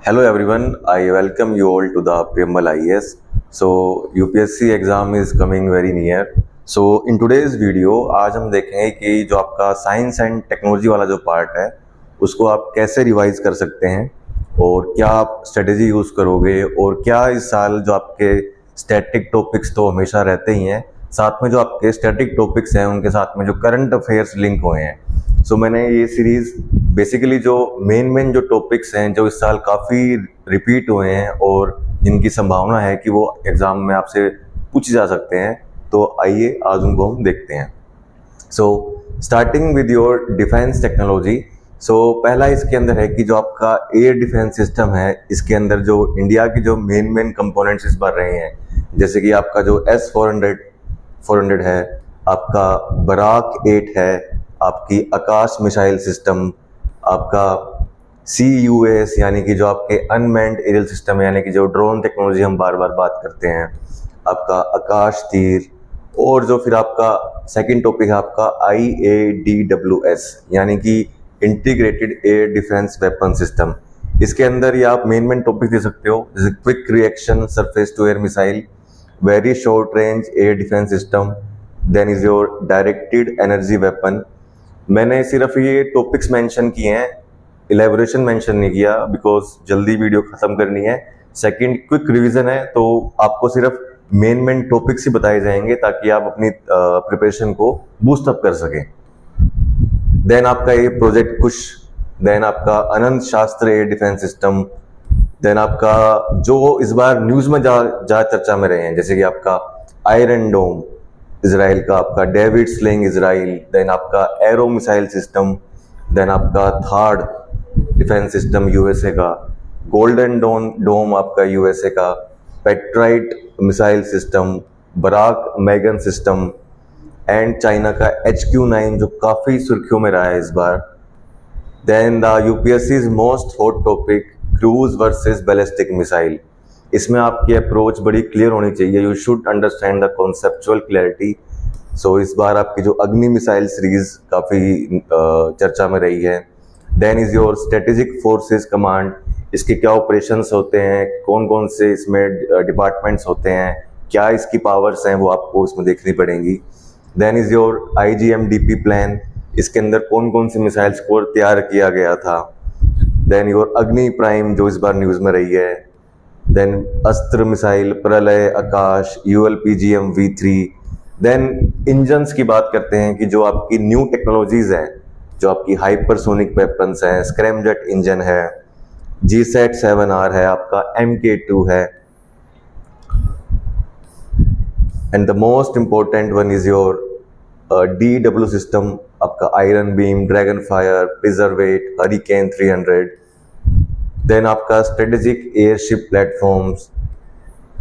Hello everyone, I welcome you all to the PML IAS. So UPSC exam is coming very near. So in today's video आज हम देखेंगे कि जो आपका science and technology वाला जो पार्ट है उसको आप कैसे रिवाइज कर सकते हैं और क्या आप स्ट्रेटेजी यूज़ करोगे और क्या इस साल जो आपके स्टैटिक टॉपिक्स तो हमेशा रहते ही हैं, साथ में जो आपके स्टैटिक टॉपिक्स हैं उनके साथ में जो करंट अफेयर्स लिंक हुए हैं। सो मैंने ये सीरीज़ बेसिकली जो मेन जो टॉपिक्स हैं जो इस साल काफ़ी रिपीट हुए हैं और जिनकी संभावना है कि वो एग्ज़ाम में आपसे पूछे जा सकते हैं, तो आइए आज उनको हम देखते हैं। So starting with your defence technology. So पहला इसके अंदर है कि जो आपका एयर डिफेंस सिस्टम है, इसके अंदर जो इंडिया की जो मेन कंपोनेंट्स इस बार रहे हैं, जैसे कि आपका जो S-400 है, आपका बराक 8 है, आपकी आकाश मिसाइल सिस्टम, आपका CUAS यानी कि जो आपके अनमैन्ड एरियल सिस्टम यानी कि जो ड्रोन टेक्नोलॉजी हम बार बार बात करते हैं, आपका आकाश तीर, और जो फिर आपका सेकंड टॉपिक है आपका IADWS यानी कि integrated air defence weapon system. इसके अंदर ये आप मेन टॉपिक दे सकते हो, जैसे quick reaction surface to air missile, very short range air defence system, then is your directed energy weapon. मैंने सिर्फ ये टॉपिक्स मेंशन किए हैं, इलेबोरेशन मेंशन नहीं किया बिकॉज जल्दी वीडियो खत्म करनी है। सेकंड क्विक रिवीजन है, तो आपको सिर्फ मेन टॉपिक्स ही बताए जाएंगे ताकि आप अपनी प्रिपरेशन को बूस्ट अप कर सकें। देन आपका ये प्रोजेक्ट कुश, देन आपका अनंत शास्त्र एयर डिफेंस सिस्टम, देन आपका जो इस बार न्यूज़ में जा चर्चा में रहे हैं, जैसे कि आपका आयरन डोम इसराइल का, आपका डेविड स्लिंग इसराइल, देन आपका एरो मिसाइल सिस्टम, देन आपका थार्ड डिफेंस सिस्टम USA का, गोल्डन डोम आपका USA का, Patriot missile system, Barak Magen system, and China का HQ-9 जो काफ़ी सुर्खियों में रहा है इस बार। Then the UPSC's most hot topic cruise versus ballistic missile. इसमें आपकी अप्रोच बड़ी क्लियर होनी चाहिए, you should understand the conceptual clarity. So इस बार आपकी जो अग्नि मिसाइल सीरीज काफ़ी चर्चा में रही है। Then is your strategic forces command, इसके क्या ऑपरेशंस होते हैं, कौन कौन से इसमें डिपार्टमेंट्स होते हैं, क्या इसकी पावर्स हैं, वो आपको इसमें देखनी पड़ेंगी। Then is your IGMDP plan, इसके अंदर कौन कौन सी मिसाइल्स को तैयार किया गया था। देन योर अग्नि प्राइम जो इस बार न्यूज़ में रही है। देन अस्त्र मिसाइल, प्रलय, आकाश, ULPGM V3। देन इंजन्स की बात करते हैं कि जो आपकी न्यू टेक्नोलॉजीज हैं, जो आपकी हाइपरसोनिक वेपन्स हैं, स्क्रैमजेट इंजन है, GSAT-7R है, आपका MK2 है, and the most important one is your DW system, आपका आयरन बीम, ड्रैगन फायर, प्रिजर्वेट, हरिकेन 300। देन आपका स्ट्रेटेजिक एयरशिप प्लेटफॉर्म्स,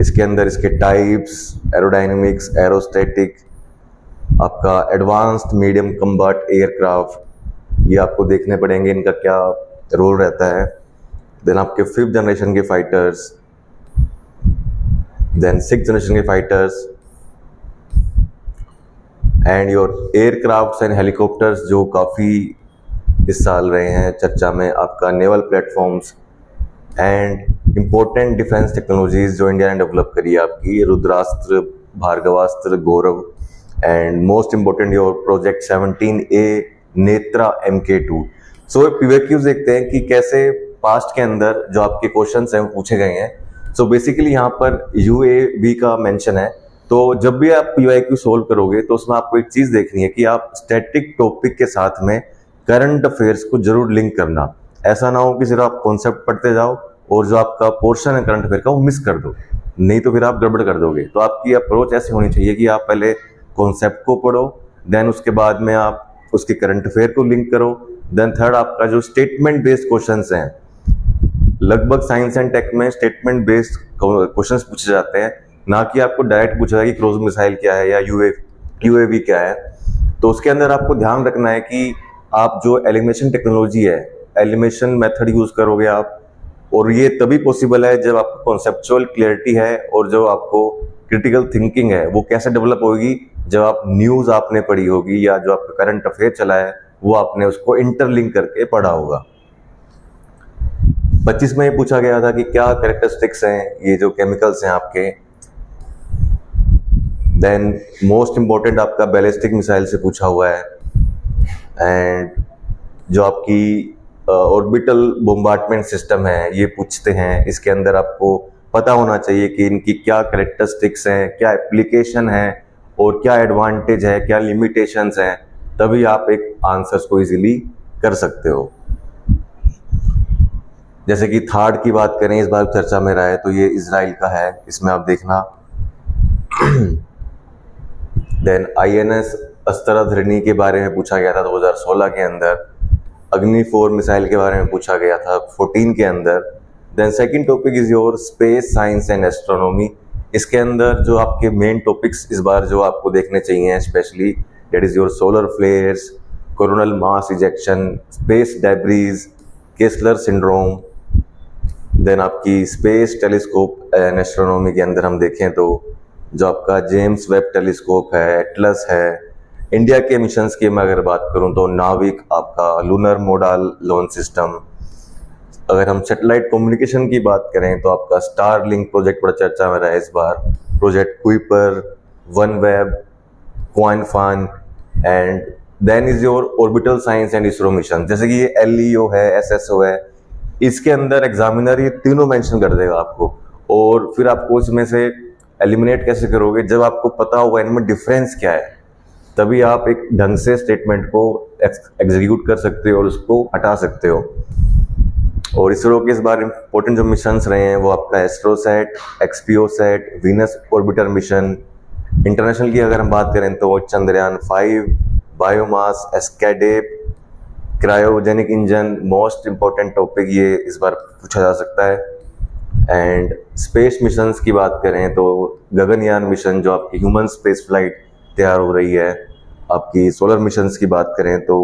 इसके अंदर इसके टाइप्स, एरोडायनेमिक्स, एरोस्टैटिक, आपका एडवांस्ड मीडियम कम्बैट एयरक्राफ्ट, ये आपको देखने पड़ेंगे इनका क्या रोल रहता है। देन आपके 5th जनरेशन के फाइटर्स, देन 6th जनरेशन के fighters, and your aircrafts and helicopters जो काफ़ी इस साल रहे हैं चर्चा में, आपका naval platforms, and important defence technologies जो इंडिया ने डेवलप करी है, आपकी Rudrastra, Bhargavastra, Gaurav, and most important your project 17A Netra MK2। So PVQs देखते हैं कि कैसे पास्ट के अंदर जो आपके क्वेश्चंस हैं वो पूछे गए हैं। सो बेसिकली यहाँ पर UAV का मेंशन है, तो जब भी आप PYQ सोल्व करोगे तो उसमें आपको एक चीज़ देखनी है कि आप स्टैटिक टॉपिक के साथ में करंट अफेयर्स को जरूर लिंक करना। ऐसा ना हो कि सिर्फ आप कॉन्सेप्ट पढ़ते जाओ और जो आपका पोर्शन है करंट अफेयर का वो मिस कर दो, नहीं तो फिर आप गड़बड़ कर दोगे। तो आपकी अप्रोच ऐसी होनी चाहिए कि आप पहले कॉन्सेप्ट को पढ़ो, देन उसके बाद में आप उसके करंट अफेयर को लिंक करो। देन थर्ड आपका जो स्टेटमेंट बेस्ड क्वेश्चंस हैं, लगभग साइंस एंड टेक में स्टेटमेंट बेस्ड क्वेश्चंस पूछे जाते हैं, ना कि आपको डायरेक्ट पूछा जाए कि क्रूज मिसाइल क्या है या UAV क्या है। तो उसके अंदर आपको ध्यान रखना है कि आप जो एलिमिनेशन टेक्नोलॉजी है, एलिमिनेशन मेथड यूज करोगे आप, और ये तभी पॉसिबल है जब आपको कॉन्सेप्चुअल क्लियरिटी है और जो आपको क्रिटिकल थिंकिंग है वो कैसे डेवलप होगी, जब आप न्यूज़ आपने पढ़ी होगी या जो आपका करंट अफेयर चला है वो आपने उसको इंटरलिंक करके पढ़ा होगा। 25 में ये पूछा गया था कि क्या कैरेक्टरिस्टिक्स हैं ये जो केमिकल्स हैं आपके। देन मोस्ट इम्पोर्टेंट आपका बैलिस्टिक मिसाइल से पूछा हुआ है, एंड जो आपकी ऑर्बिटल बोम्बार्डमेंट सिस्टम है ये पूछते हैं। इसके अंदर आपको पता होना चाहिए कि इनकी क्या कैरेक्टरिस्टिक्स हैं, क्या एप्लीकेशन है और क्या एडवांटेज है, क्या लिमिटेशंस हैं, तभी आप एक आंसर्स को इजीली कर सकते हो। जैसे कि थर्ड की बात करें, इस बार चर्चा में रहा है तो ये इजराइल का है, इसमें आप देखना। देन INS अस्त्रधरणी के बारे में पूछा गया था 2016 के अंदर। अग्नि 4 मिसाइल के बारे में पूछा गया था 14 के अंदर। Then second topic is your space science and astronomy. इसके अंदर जो आपके मेन टॉपिक्स इस बार जो आपको देखने चाहिए specially, that is your solar flares, coronal mass ejection, space debris, Kessler syndrome. Then आपकी स्पेस टेलीस्कोप एंड एस्ट्रोनॉमी के अंदर हम देखें तो जो आपका जेम्स वेब टेलीस्कोप है, एटलस है। इंडिया के मिशंस की मैं अगर बात करूं तो नाविक, आपका लूनर मोडाल लॉन्च सिस्टम। अगर हम सैटेलाइट कम्युनिकेशन की बात करें तो आपका स्टारलिंक प्रोजेक्ट बड़ा चर्चा में रहा है इस बार। Project Kuiper, OneWeb, Qianfan, and then is your orbital science and ISRO mission. जैसे कि ये LEO है, SSO है, इसके अंदर एग्जामिनर ये तीनों मेंशन कर देगा आपको, और फिर आपको इसमें से एलिमिनेट कैसे करोगे जब आपको पता होगा इनमें डिफरेंस क्या है, तभी आप एक ढंग से स्टेटमेंट को एग्जीक्यूट कर सकते हो और उसको हटा सकते हो। और इसरो के इस बार इंपॉर्टेंट जो मिशंस रहे हैं वो आपका AstroSat, XPoSat, Venus Orbiter Mission. International की अगर हम बात करें तो Chandrayaan 5, biomass, ESCAPADE, cryogenic engine, most important topic ये इस बार पूछा जा सकता है। एंड स्पेस मिशंस की बात करें तो गगनयान मिशन जो आपकी ह्यूमन स्पेस फ्लाइट तैयार हो रही है। आपकी सोलर मिशंस की बात करें तो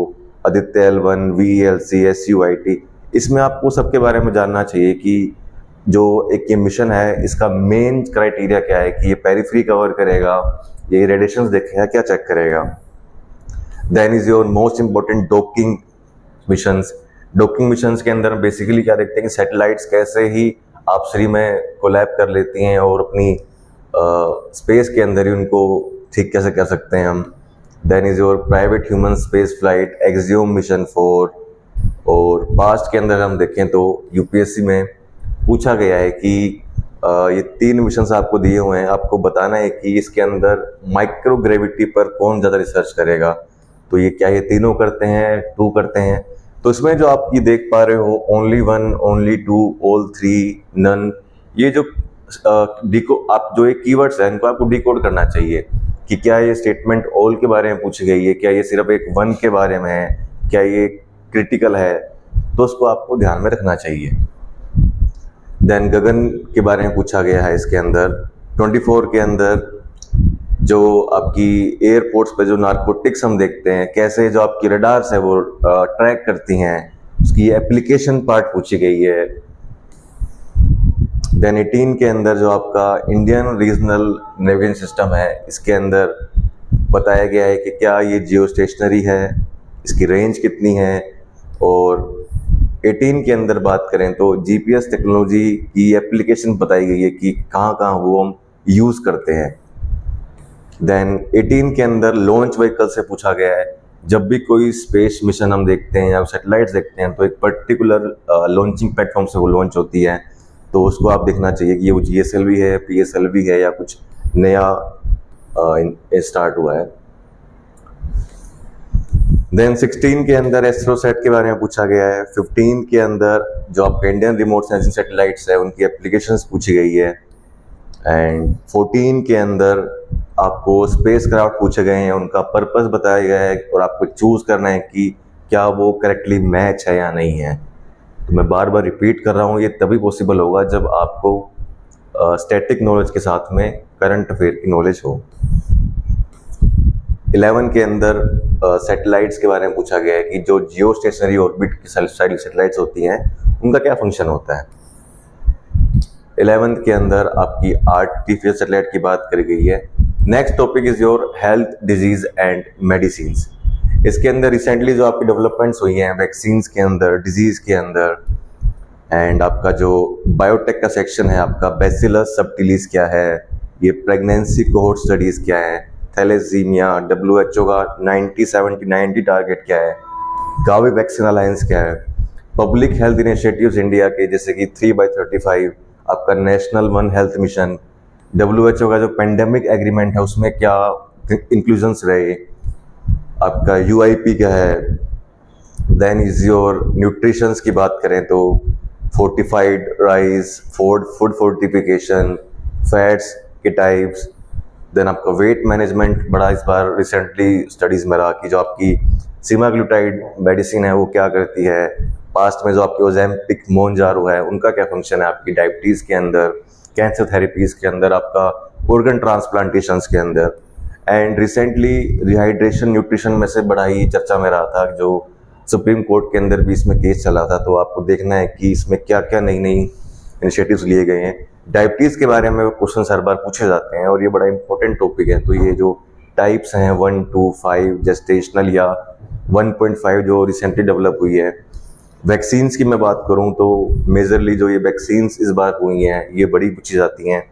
आदित्य L1, VELC, SUIT। इसमें आपको सबके बारे में जानना चाहिए कि जो एक ये मिशन है इसका मेन क्राइटेरिया क्या है, कि ये पेरिफेरी कवर करेगा, ये रेडिएशंस देखेगा, क्या चेक करेगा। Then is your most important docking missions. Docking missions के अंदर बेसिकली क्या देखते हैं कि सैटेलाइट्स कैसे ही आपसरी में कोलैब कर लेती हैं और अपनी स्पेस के अंदर ही उनको ठीक कैसे कर सकते हैं हम। Then is your private human space flight, axiom mission 4। और पास्ट के अंदर हम देखें तो UPSC में पूछा गया है कि ये 3 मिशंस आपको दिए हुए हैं, आपको बताना है कि इसके अंदर माइक्रोग्रेविटी पर कौन ज़्यादा रिसर्च करेगा। तो ये क्या ये तीनों करते हैं, 2 करते हैं? तो इसमें जो आप ये देख पा रहे हो only 1, only 2, all 3, none, ये जो आप जो ये कीवर्ड्स हैं इनको आपको डिकोड करना चाहिए कि क्या ये स्टेटमेंट ऑल के बारे में पूछी गई है, क्या ये सिर्फ एक 1 के बारे में है, क्या ये क्रिटिकल है, तो उसको आपको ध्यान में रखना चाहिए। देन गगन के बारे में पूछा गया है इसके अंदर 24 के अंदर। जो आपकी एयरपोर्ट्स पे जो नारकोटिक्स हम देखते हैं, कैसे जो आपकी रडार्स है वो ट्रैक करती हैं, उसकी एप्लीकेशन पार्ट पूछी गई है। देन 18 के अंदर जो आपका इंडियन रीजनल नेविगेशन सिस्टम है, इसके अंदर बताया गया है कि क्या ये जियो स्टेशनरी है, इसकी रेंज कितनी है। और 18 के अंदर बात करें तो GPS टेक्नोलॉजी की एप्लीकेशन बताई गई है कि कहाँ कहाँ वो हम यूज़ करते हैं। देन 18 के अंदर लॉन्च व्हीकल से पूछा गया है। जब भी कोई स्पेस मिशन हम देखते हैं या सैटेलाइट्स देखते हैं तो एक पर्टिकुलर लॉन्चिंग प्लेटफॉर्म से वो लॉन्च होती है, तो उसको आप देखना चाहिए कि ये वो GSLV है, PSLV है या कुछ नया स्टार्ट हुआ है। देन 16 के अंदर एस्ट्रोसैट के बारे में पूछा गया है। 15 के अंदर जो आपके इंडियन रिमोट सेंसिंग सैटेलाइट्स है उनकी एप्लीकेशंस पूछी गई है। एंड 14 के अंदर आपको स्पेस क्राफ्ट पूछे गए हैं, उनका पर्पस बताया गया है और आपको चूज करना है कि क्या वो करेक्टली मैच है या नहीं है। तो मैं बार बार रिपीट कर रहा हूँ, ये तभी पॉसिबल होगा जब आपको स्टैटिक नॉलेज के साथ में करंट अफेयर की नॉलेज हो। 11 के अंदर सैटेलाइट्स के बारे में पूछा गया है कि जो जियो स्टेशनरी ऑर्बिट की सैटेलाइट्स होती हैं उनका क्या फंक्शन होता है। 11th के अंदर आपकी आर्टिफिशियल सैटेलाइट की बात करी गई है। Next topic is your health, disease and medicines. इसके अंदर रिसेंटली जो आपकी डेवलपमेंट्स हुई हैं वैक्सीन्स के अंदर, डिजीज के अंदर, एंड आपका जो बायोटेक का सेक्शन है, आपका बैसिलस सबटिलिस क्या है, ये प्रेगनेंसी कोहोर्ट स्टडीज़ क्या है, थैलेसीमिया, WHO का 90-70-90 टारगेट क्या है, गावी वैक्सीन अलायंस क्या है, पब्लिक हेल्थ इनिशिएटिव्स इंडिया के जैसे कि 3/35, आपका national one health mission, WHO का जो पेंडेमिक एग्रीमेंट है उसमें क्या इंक्लूजन्स रहे, आपका UIP क्या है, देन इज योर न्यूट्रिशंस की बात करें तो fortified rice, food fortification, fats के टाइप्स, देन आपका वेट मैनेजमेंट बड़ा इस बार रिसेंटली स्टडीज़ में रहा कि जो आपकी सीमाग्लूटाइड मेडिसिन है वो क्या करती है, पास्ट में जो आपके ओजेम्पिक मोनजारो है उनका क्या फंक्शन है आपकी डायबिटीज़ के अंदर, कैंसर थेरेपीज़ के अंदर, आपका ऑर्गन ट्रांसप्लांटेशंस के अंदर। एंड रिसेंटली रिहाइड्रेशन न्यूट्रिशन में से बड़ा ही चर्चा में रहा था, जो सुप्रीम कोर्ट के अंदर भी इसमें केस चला था, तो आपको देखना है कि इसमें क्या क्या नई नई इनिशिएटिव्स लिए गए हैं। डायबिटीज़ के बारे में क्वेश्चन हर बार पूछे जाते हैं और ये बड़ा इंपॉर्टेंट टॉपिक है। तो ये जो टाइप्स हैं 1 to 5 जेस्टेशनल या 1.5 जो रिसेंटली डेवलप हुई है। वैक्सीन्स की मैं बात करूं तो मेजरली जो ये वैक्सीन्स इस बार हुई हैं ये बड़ी पूछी जाती हैं,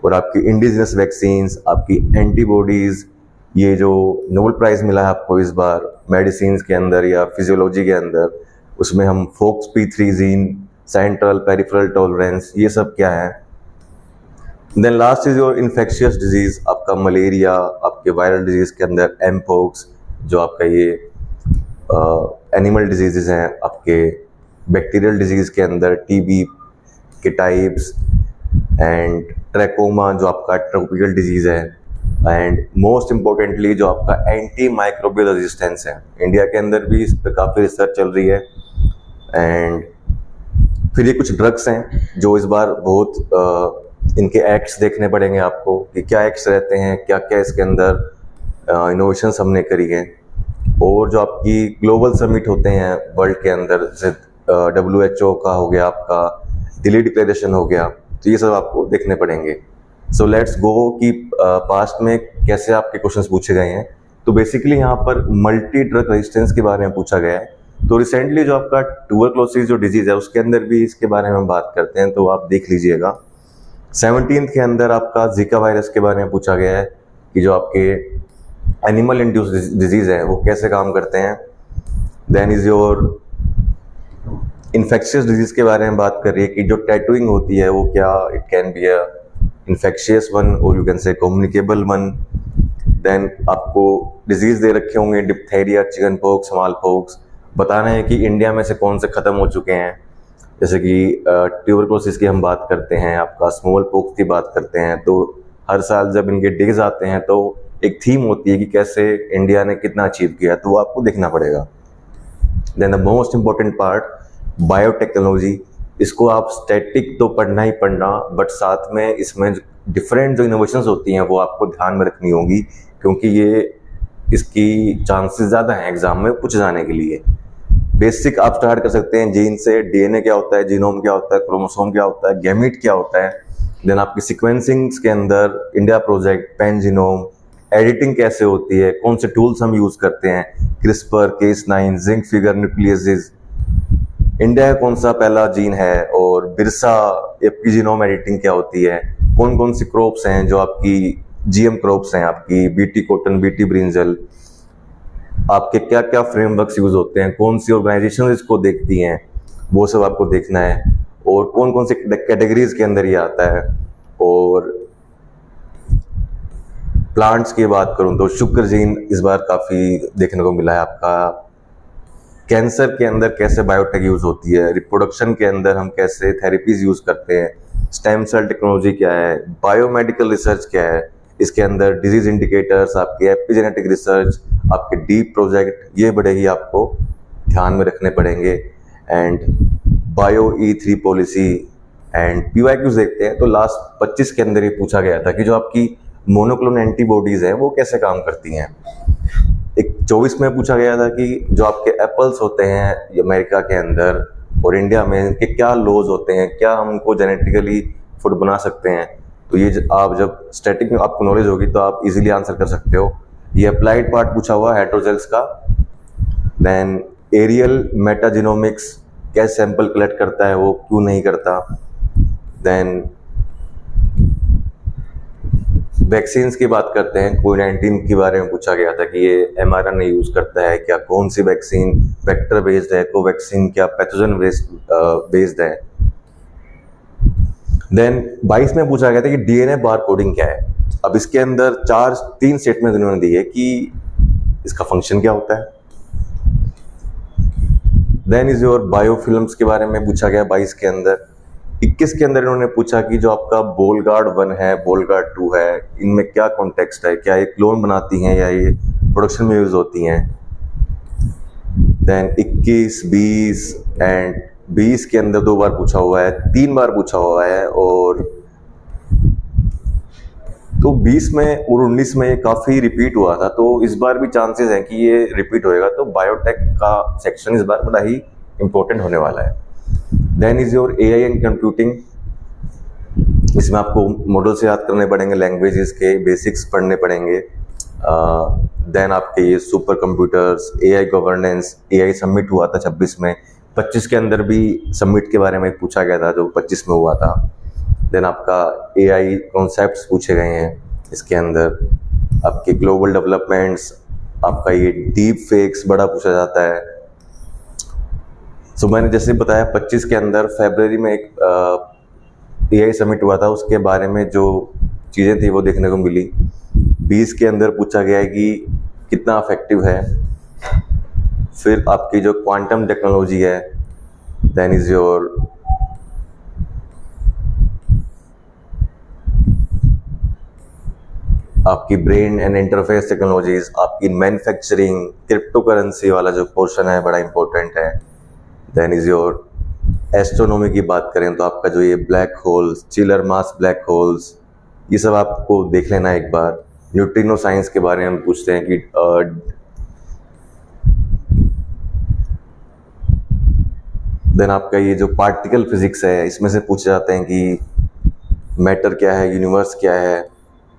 और आपकी इंडिजिनस वैक्सीन्स, आपकी एंटीबॉडीज़, ये जो नोबेल प्राइज़ मिला है आपको इस बार मेडिसिन के अंदर या फिजियोलॉजी के अंदर, उसमें हम FOXP3 gene, central peripheral tolerance, ये सब क्या है। Then last is your infectious disease, आपका मलेरिया, आपके वायरल डिजीज़ के अंदर एमपोक्स, जो आपका ये एनिमल डिजीज़ हैं, आपके बैक्टीरियल डिजीज़ के अंदर TB के टाइप्स, एंड ट्रैकोमा जो आपका ट्रॉपिकल डिजीज़ है, एंड मोस्ट इम्पोर्टेंटली जो आपका एंटी माइक्रोबियल रेजिस्टेंस है। इंडिया के अंदर भी इस पर काफ़ी रिसर्च चल रही है। एंड फिर ये कुछ ड्रग्स हैं जो इस बार बहुत इनके एक्ट्स देखने पड़ेंगे आपको कि क्या एक्ट्स रहते हैं, क्या क्या इसके अंदर इनोवेशंस हमने करी है। और जो आपकी ग्लोबल समिट होते हैं वर्ल्ड के अंदर, जैसे WHO का हो गया, आपका दिल्ली डिक्लेरेशन हो गया, तो ये सब आपको देखने पड़ेंगे। सो लेट्स गो कि पास्ट में कैसे आपके क्वेश्चंस पूछे गए हैं। तो बेसिकली यहाँ पर मल्टी ड्रग रेजिस्टेंस के बारे में पूछा गया है। तो रिसेंटली जो आपका ट्यूबरक्लोसिस जो डिजीज़ है उसके अंदर भी इसके बारे में हम बात करते हैं, तो आप देख लीजिएगा। 17th के अंदर आपका जीका वायरस के बारे में पूछा गया है कि जो आपके एनिमल इंड्यूस डिजीज़ है वो कैसे काम करते हैं। Then is your infectious disease के बारे में बात कर रही है कि जो टैटूइंग होती है वो क्या, it can be a infectious one और you can say communicable one. Then आपको डिजीज़ दे रखे होंगे diphtheria, chickenpox, smallpox, बताना है कि इंडिया में से कौन से ख़त्म हो चुके हैं। जैसे कि ट्यूबरक्लोसिस की हम बात करते हैं, आपका स्मॉल पॉक्स की बात करते हैं, तो हर साल जब इनके डेज आते हैं तो एक थीम होती है कि कैसे इंडिया ने कितना अचीव किया, तो वो आपको देखना पड़ेगा। Then the most important part, biotechnology, इसको आप स्टैटिक तो पढ़ना ही पढ़ना, बट साथ में इसमें डिफरेंट जो इनोवेशंस होती हैं वो आपको ध्यान में रखनी होगी, क्योंकि ये इसकी चांसेस ज़्यादा हैं एग्जाम में पूछे जाने के लिए। बेसिक आप स्टार्ट कर सकते हैं जीन से, DNA क्या होता है, जीनोम क्या होता है, क्रोमोसोम क्या होता है, गैमीट क्या होता है। देन आपकी सीक्वेंसिंग के अंदर India project, pan genome, editing कैसे होती है, कौन से टूल्स हम यूज़ करते हैं, CRISPR, Cas9, zinc finger nucleases, India का कौन सा पहला जीन है, और बिरसा एपिजीनोम एडिटिंग क्या होती है, कौन कौन सी क्रॉप्स हैं जो आपकी GM क्रॉप्स हैं, आपकी BT कॉटन, BT ब्रिंजल, आपके क्या क्या फ्रेमवर्क्स यूज होते हैं, कौन सी ऑर्गेनाइजेशन इसको देखती हैं, वो सब आपको देखना है, और कौन कौन से कैटेगरीज के अंदर ये आता है। और प्लांट्स की बात करूं तो शुक्र जीन इस बार काफ़ी देखने को मिला है आपका। कैंसर के अंदर कैसे बायोटेक यूज होती है, रिप्रोडक्शन के अंदर हम कैसे थेरेपीज यूज करते हैं, स्टेम सेल टेक्नोलॉजी क्या है, बायोमेडिकल रिसर्च क्या है, इसके अंदर डिजीज इंडिकेटर्स, आपके एपिजेनेटिक रिसर्च, आपके डीप प्रोजेक्ट, ये बड़े ही आपको ध्यान में रखने पड़ेंगे। And bio E3 policy and PYQs देखते हैं। तो लास्ट 25 के अंदर ये पूछा गया था कि जो आपकी मोनोक्लोनल एंटीबॉडीज हैं वो कैसे काम करती हैं। एक 24 में पूछा गया था कि जो आपके एप्पल्स होते हैं अमेरिका के अंदर और इंडिया में, इनके क्या लॉज होते हैं, क्या हम उनको जेनेटिकली फूड बना सकते हैं। तो ये आप जब स्टैटिक में आपको नॉलेज होगी तो आप इजीली आंसर कर सकते हो। ये अप्लाइड पार्ट पूछा हुआ हेट्रोजेल्स का। देन एरियल मेटाजिनोमिक्स क्या सैंपल कलेक्ट करता है, वो क्यों नहीं करता। देन वैक्सीन्स की बात करते हैं, कोविड-19 के बारे में पूछा गया था कि ये mRNA यूज करता है क्या, कौन सी वैक्सीन वेक्टर बेस्ड है, कोवैक्सीन क्या पैथोजन बेस्ड है। देन 22 में पूछा गया था कि डीएनए बार कोडिंग क्या है। अब इसके अंदर तीन स्टेटमेंट उन्होंने दी है कि इसका फंक्शन क्या होता है। देन इज योर बायोफिल्म्स के बारे में पूछा गया 22 के अंदर। 21 के अंदर इन्होंने पूछा कि जो आपका बोलगार्ड 1 है, बोलगार्ड 2 है, इनमें क्या कॉन्टेक्स्ट है, क्या ये क्लोन बनाती हैं या ये प्रोडक्शन में यूज होती हैं। देन 21, 20 एंड 20 के अंदर 2 बार पूछा हुआ है, 3 बार पूछा हुआ है, और तो 20 में और 19 में ये काफी रिपीट हुआ था, तो इस बार भी चांसेस हैं कि ये रिपीट होएगा। तो बायोटेक का सेक्शन इस बार बड़ा ही इंपॉर्टेंट होने वाला है। Then is your AI and computing. इसमें आपको मॉडल से याद करने पड़ेंगे, लैंग्वेजेस के बेसिक्स पढ़ने पड़ेंगे। देन आपके ये super computers, AI governance, AI summit हुआ था 26 में, 25 के अंदर भी समिट के बारे में पूछा गया था जो 25 में हुआ था। देन आपका एआई कॉन्सेप्ट्स पूछे गए हैं इसके अंदर। आपके ग्लोबल डेवलपमेंट्स, आपका ये डीप फेक्स बड़ा पूछा जाता है। सो मैंने जैसे बताया 25 के अंदर फरवरी में एक एआई समिट हुआ था, उसके बारे में जो चीज़ें थी वो देखने को मिली। 20 के अंदर पूछा गया है कि कितना इफेक्टिव है। फिर आपकी जो क्वांटम टेक्नोलॉजी है, देन इज योर आपकी ब्रेन एंड इंटरफेस टेक्नोलॉजीज, आपकी मैन्युफैक्चरिंग, क्रिप्टो करेंसी वाला जो पोर्शन है बड़ा इंपॉर्टेंट है। देन इज योर एस्ट्रोनॉमी की बात करें तो आपका जो ये ब्लैक होल्स, चिलर मास ब्लैक होल्स, ये सब आपको देख लेना एक बार। न्यूट्रिनो साइंस के बारे में पूछते हैं कि देन आपका ये जो पार्टिकल फिजिक्स है, इसमें से पूछे जाते हैं कि मैटर क्या है, यूनिवर्स क्या है।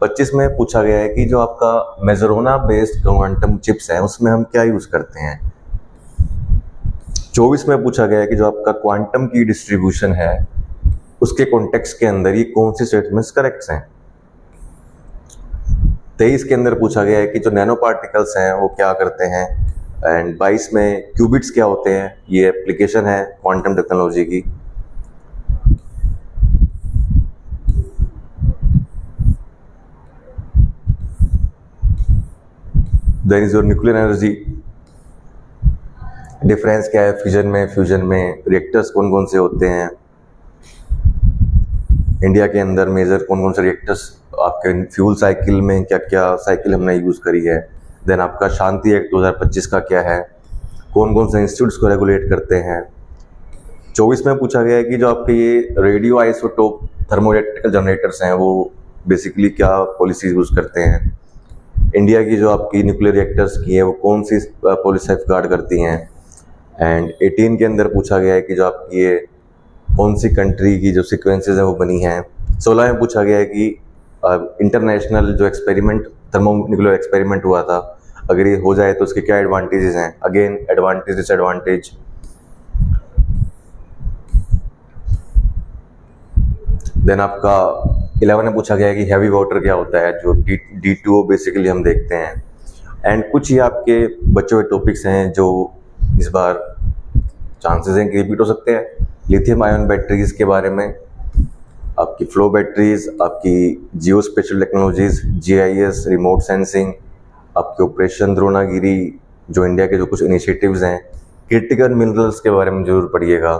25 में पूछा गया है कि जो आपका मेजरोना बेस्ड क्वांटम चिप्स है उसमें हम क्या यूज करते हैं। 24 में पूछा गया है कि जो आपका क्वांटम की डिस्ट्रीब्यूशन है उसके कॉन्टेक्स्ट के अंदर ये कौन सी स्टेटमेंट्स करेक्ट हैं। 23 के अंदर पूछा गया है कि जो नैनो पार्टिकल्स हैं वो क्या करते हैं। एंड 22 में क्यूबिट्स क्या होते हैं, ये एप्लीकेशन है क्वांटम टेक्नोलॉजी की। There is your nuclear energy, difference क्या है फ्यूजन में, रिएक्टर्स कौन कौन से होते हैं, इंडिया के अंदर मेजर कौन कौन से रिएक्टर्स, आपके फ्यूल साइकिल में क्या क्या साइकिल हमने यूज करी है। देन आपका शांति एक्ट 2025 का क्या है, कौन कौन से इंस्टीट्यूट्स को रेगुलेट करते हैं। 24 में पूछा गया है कि जो आपके ये रेडियो आइसोटोप थर्मोइलेक्ट्रिकल जनरेटर्स हैं वो बेसिकली क्या पॉलिसीज यूज करते हैं। इंडिया की जो आपकी न्यूक्लियर रिएक्टर्स की है वो कौन सी पॉलिसी सेफ गार्ड करती हैं। एंड 18 के अंदर पूछा गया है कि जो आपकी ये कौन सी कंट्री की जो सीक्वेंसेस है वो बनी हैं। 16 में पूछा गया है कि इंटरनेशनल जो एक्सपेरिमेंट, थर्मोन्यूक्लियर एक्सपेरिमेंट हुआ था, अगर ये हो जाए तो उसके क्या एडवांटेजेस हैं। Again advantage disadvantage. देन आपका 11 में पूछा गया है कि हैवी वाटर क्या होता है, जो D2O बेसिकली हम देखते हैं। एंड कुछ ही आपके बचे हुए टॉपिक्स हैं जो इस बार चांसेस हैं कि रिपीट हो सकते हैं। लिथियम आयन बैटरीज के बारे में, आपकी फ्लो बैटरीज, आपकी geospatial technologies, GIS, remote sensing, आपके ऑपरेशन द्रोणागिरी, जो इंडिया के जो कुछ इनिशिएटिव्स हैं। क्रिटिकल मिनरल्स के बारे में जरूर पढ़िएगा,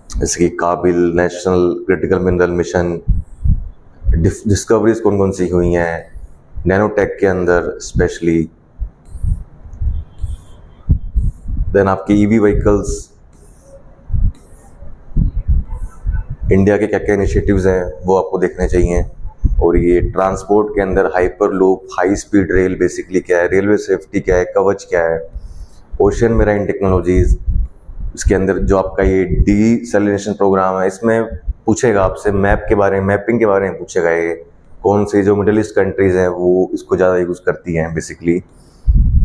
जैसे कि काबिल, national critical mineral mission, discoveries कौन कौन सी हुई हैं नैनोटेक के अंदर स्पेशली। देन आपकी EV व्हीकल्स, इंडिया के क्या क्या इनिशिएटिव्स हैं वो आपको देखने चाहिए। और ये ट्रांसपोर्ट के अंदर hyper loop, high speed rail basically क्या है, रेलवे सेफ्टी क्या है, कवच क्या है, ओशन मेराइन टेक्नोलॉजीज। इसके अंदर जो आपका ये डीसैलिनेशन प्रोग्राम है, इसमें पूछेगा आपसे मैप के बारे में, मैपिंग के बारे में पूछेगा। ये कौन सी जो मिडिल ईस्ट कंट्रीज हैं वो इसको ज़्यादा यूज़ करती हैं बेसिकली।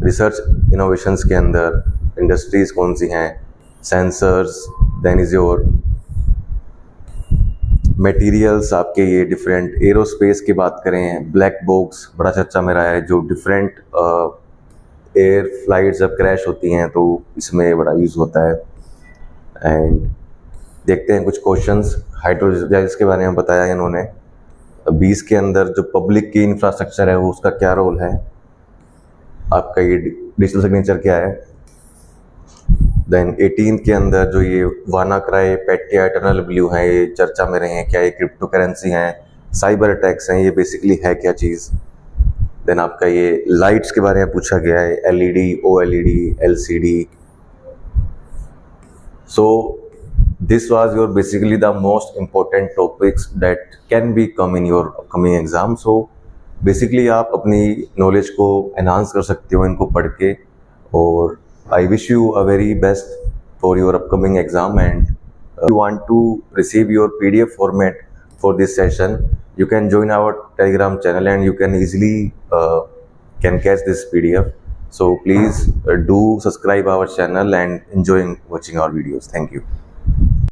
रिसर्च इनोवेशंस के अंदर इंडस्ट्रीज कौन सी हैं, sensors, then is your materials आपके ये डिफरेंट। एरोस्पेस की बात करें, ब्लैक बॉक्स बड़ा चर्चा में रहा है, जो डिफरेंट एयर फ्लाइट्स जब क्रैश होती हैं तो इसमें बड़ा यूज़ होता है। एंड देखते हैं कुछ क्वेश्चंस। हाइड्रोजेल्स के बारे में बताया इन्होंने। 20 के अंदर जो पब्लिक की इंफ्रास्ट्रक्चर है वो उसका क्या रोल है, आपका ये डिजिटल सिग्नेचर क्या है। देन 18 के अंदर जो ये वानाक्राई, पेटिया, इटर्नल ब्लू है, ये चर्चा में रहे हैं, क्या ये क्रिप्टो करेंसी हैं, साइबर अटैक्स हैं, ये बेसिकली है क्या चीज़। देन आपका ये लाइट्स के बारे में पूछा गया है, LED, OLED, LCD। So this was your basically the most important topics that can be come in your upcoming exam. So basically आप अपनी नॉलेज को एनहांस कर सकते हो इनको पढ़ के। और I wish you a very best for your upcoming exam, and if you want to receive your PDF format for this session, you can join our Telegram channel and you can easily can catch this PDF. So please do subscribe our channel and enjoying watching our videos. Thank you.